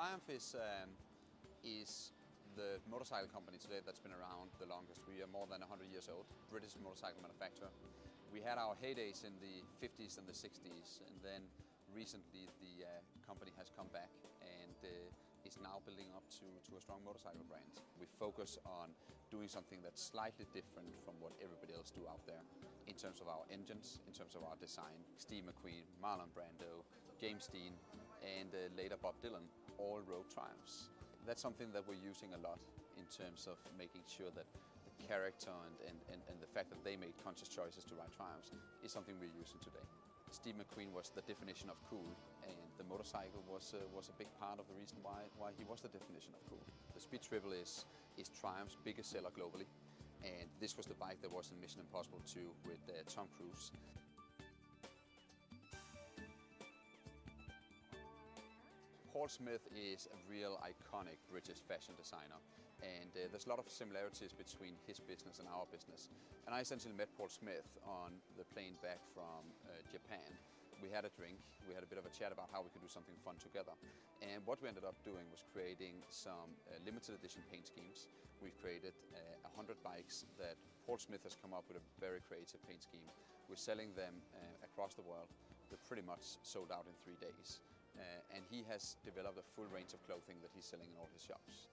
Triumph is the motorcycle company today that's been around the longest. We are more than 100 years old, British motorcycle manufacturer. We had our heydays in the 50s and the 60s, and then recently the company has come back and is now building up to a strong motorcycle brand. We focus on doing something that's slightly different from what everybody else do out there in terms of our engines, in terms of our design. Steve McQueen, Marlon Brando, James Dean, and later Bob Dylan all rode Triumphs. That's something that we're using a lot in terms of making sure that the character and the fact that they made conscious choices to ride Triumphs is something we're using today. Steve McQueen was the definition of cool, and the motorcycle was a big part of the reason why he was the definition of cool. The Speed Triple is Triumph's biggest seller globally, and this was the bike that was in Mission Impossible 2 with Tom Cruise. Paul Smith is a real iconic British fashion designer, and there's a lot of similarities between his business and our business. And I essentially met Paul Smith on the plane back from Japan. We had a drink, we had a bit of a chat about how we could do something fun together. And what we ended up doing was creating some limited edition paint schemes. We've created 100 bikes that Paul Smith has come up with a very creative paint scheme. We're selling them across the world. They're pretty much sold out in 3 days. And he has developed a full range of clothing that he's selling in all his shops.